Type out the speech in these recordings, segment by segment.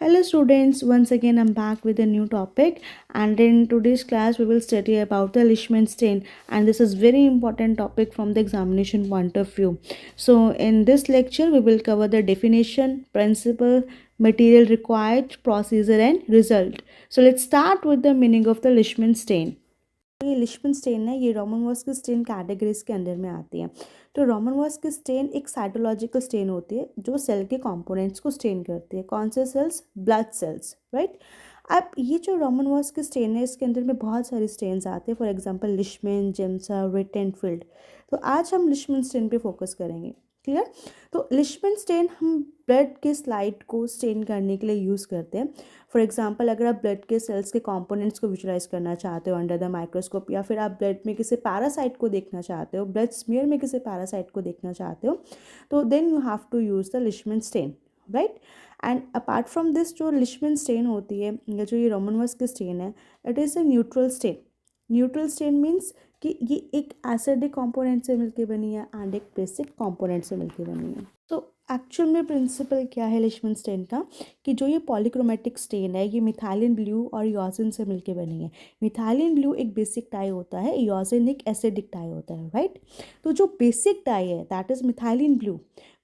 Hello students, once again I'm back with a new topic, and in today's class we will study about the Leishman stain, and this is very important topic from the examination point of view. So in this lecture we will cover the definition, principle, material required, procedure and result. So let's start with the meaning of the Leishman stain. ये लिशमन stand है, ये Romanowsky stand categories के under में आती है। तो Roman was की stand एक साइटोलॉजिकल स्टेन होती है जो सेल के कंपोनेंट्स को स्टेन करती है। कौन से सेल्स? Blood cells, right. अब ये जो रोमन वॉस की स्टेन है इसके अंदर में बहुत सारी स्टेन्स आते हैं, फॉर एग्जांपल लिशमन, जेम्सा, रिटेनफील्ड। तो आज हम लिशमन स्टेन पे फोकस करेंगे, क्लियर। तो लिशमन स्टेन हम ब्लड के स्लाइड को स्टेन करने के लिए यूज़ करते हैं। फॉर एग्जांपल अगर आप ब्लड के सेल्स के कंपोनेंट्स को विजुलाइज करना चाहते हो अंडर द माइक्रोस्कोप, या फिर आप ब्लड में किसी पैरासाइट को देखना चाहते हो, ब्लड स्मीयर में किसी पैरासाइट को देखना चाहते हो, तो then you have to use the Leishman stain, right. And apart from this जो लिशमन स्टेन होती है या जो ये रोमन वॉस की स्टेन है, it is a neutral stain. Neutral stain means कि ये एक एसिडिक कंपोनेंट से मिलकर बनी है एंड एक बेसिक कंपोनेंट से मिलकर बनी है। तो एक्चुअल में प्रिंसिपल क्या है लिशमन स्टेन का, कि जो ये पॉलीक्रोमेटिक स्टेन है ये मिथाइलिन ब्लू और योसिन से मिलकर बनी है। मिथाइलिन ब्लू एक बेसिक डाई होता है, योसिन एक एसिडिक डाई होता है, राइट। तो जो बेसिक डाई है दैट इज़ मिथाइलिन ब्लू,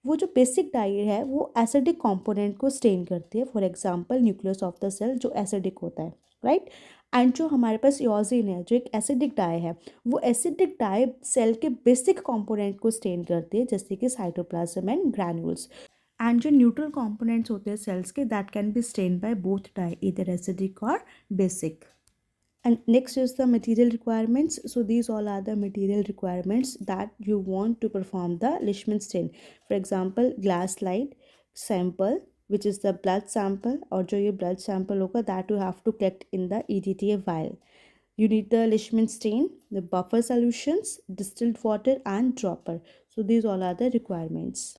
वो जो बेसिक डाई है वो एसिडिक कंपोनेंट को स्टेन करती है। For example nucleus of the cell जो एसिडिक होता है, राइट। एंड जो हमारे पास योसिन है जो एक एसिडिक डाई है, वो एसिडिक डाई सेल के बेसिक कंपोनेंट को स्टेन करती है, जैसे कि साइटोप्लाज्म एंड ग्रैन्यूल्स। एंड जो न्यूट्रल कंपोनेंट्स होते हैं सेल्स के, that can be stain by both dye, इधर एसिडिक और basic. And next is the material requirements. So these all are the material requirements that you want to perform the Leishman stain. For example, glass slide, sample, which is the blood sample, और जो ये blood sample होगा that you have to collect in the EDTA vial. You need the Leishman stain, the buffer solutions, distilled water and dropper. So these all are the requirements.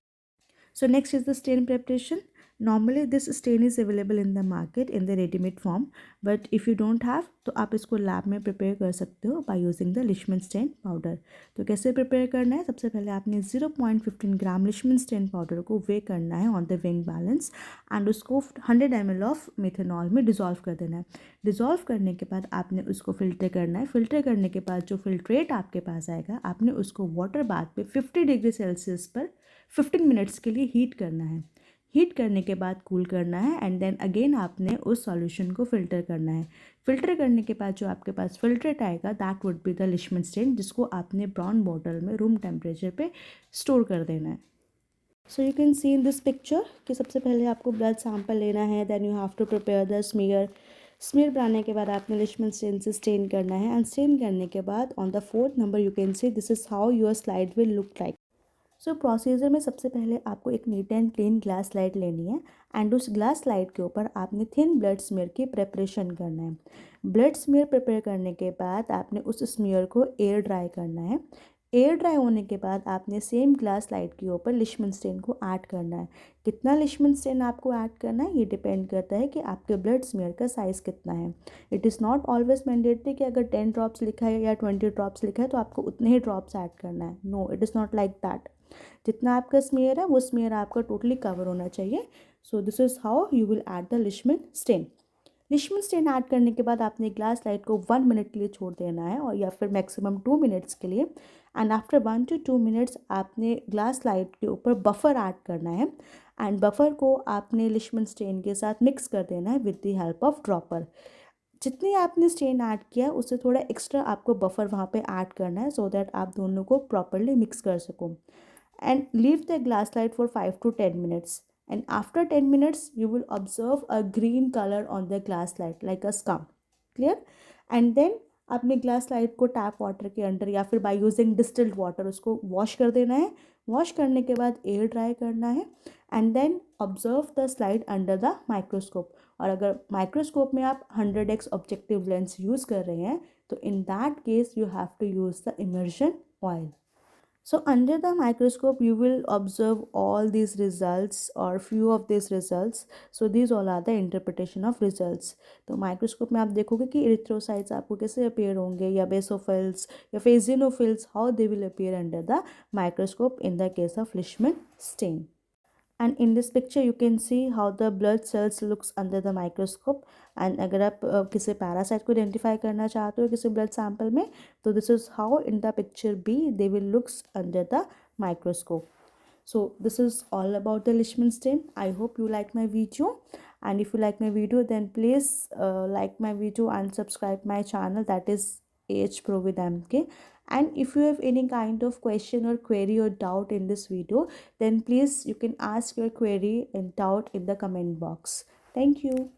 So next is the stain preparation. Normally this stain is available in the market in the ready-made form, but if you don't have तो आप इसको lab में prepare कर सकते हो by using the Leishman stain powder. तो कैसे prepare करना है? सबसे पहले आपने 0.15 ग्राम Leishman stain powder को वे करना है on the wing balance and उसको 100 ml ऑफ मिथेनॉल में डिज़ोल्व कर देना है। डिज़ोल्व करने के बाद आपने उसको फिल्टर करना है। फिल्टर करने के बाद जो फिल्ट्रेट आपके पास आएगा आपने उसको वाटर बाथ पे 50 डिग्री सेल्सियस पर 15 मिनट्स के लिए हीट करना है। हीट करने के बाद कूल करना है एंड देन अगेन आपने उस सॉल्यूशन को फिल्टर करना है। फिल्टर करने के बाद जो आपके पास फिल्ट्रेट आएगा that would be the Leishman stain, जिसको आपने ब्राउन बॉटल में रूम टेम्परेचर पे स्टोर कर देना है। So you can see in this picture कि सबसे पहले आपको ब्लड सैंपल लेना है, then you have to prepare the smear. Smear बनाने के बाद आपने लिशमन स्टेन से स्टेन करना है एंड स्टेन करने के बाद on the 4th number you can see this is how your slide will look like. So procedure में सबसे पहले आपको एक neat and clean glass slide लेनी है एंड उस ग्लास स्लाइड के ऊपर आपने थिन ब्लड स्मीयर की प्रिपरेशन करना है। ब्लड स्मीयर प्रिपेयर करने के बाद आपने उस स्मीयर को एयर ड्राई करना है। एयर ड्राई होने के बाद आपने सेम ग्लास स्लाइड के ऊपर लिशमन स्टेन को ऐड करना है। कितना लिशमन स्टेन आपको ऐड करना है ये डिपेंड करता है कि आपके ब्लड स्मीयर का साइज़ कितना है। It is not always mandatory कि अगर 10 ड्रॉप्स लिखा है या 20 ड्रॉप्स लिखा है तो आपको उतने ही ड्रॉप्स ऐड करना है। No, it is not like that. जितना आपका स्मीयर है वो स्मीयर आपका टोटली कवर होना चाहिए। So this is how you will add the Leishman stain. Leishman stain add करने के बाद आपने ग्लास लाइट को 1 मिनट के लिए छोड़ देना है, और या फिर मैक्सिमम 2 मिनट्स के लिए। एंड आफ्टर 1 to 2 मिनट्स आपने ग्लास लाइट के ऊपर बफर ऐड करना है एंड बफर को आपने लिशमन स्टेन के साथ मिक्स कर देना है with the help of dropper. जितनी आपने स्टेन ऐड किया है उससे थोड़ा एक्स्ट्रा आपको बफर वहाँ पे ऐड करना है सो दैट आप दोनों को प्रॉपरली मिक्स कर सको। And leave the glass light for 5 to 10 minutes, and after 10 minutes you will observe a green color on the glass light like a scum, clear। and then अपने glass light को tap water के under या फिर by using distilled water उसको wash कर देना है। Wash करने के बाद एयर ड्राई करना है and then observe the slide under the microscope. और अगर माइक्रोस्कोप में आप 100x ऑब्जेक्टिव लेंस यूज़ कर रहे हैं तो in that case you have to use the immersion oil. So under the microscope you will observe all these results or few of these results. So these all are the interpretation of results. तो microscope में आप देखोगे कि erythrocytes आपको कैसे appear होंगे, या basophils या eosinophils, how they will appear under the microscope in the case of Leishman stain. and in this picture you can see how the blood cells looks under the microscope. and अगर आप किसी parasite को identify करना चाहते हो किसी blood sample में, तो this is how in the picture be they will looks under the microscope. So this is all about the Leishman stain. I hope you like my video, and if you like my video then please like my video and subscribe my channel, that is AH Pro with MK. And if you have any kind of question or query or doubt in this video, then please you can ask your query and doubt in the comment box. Thank you.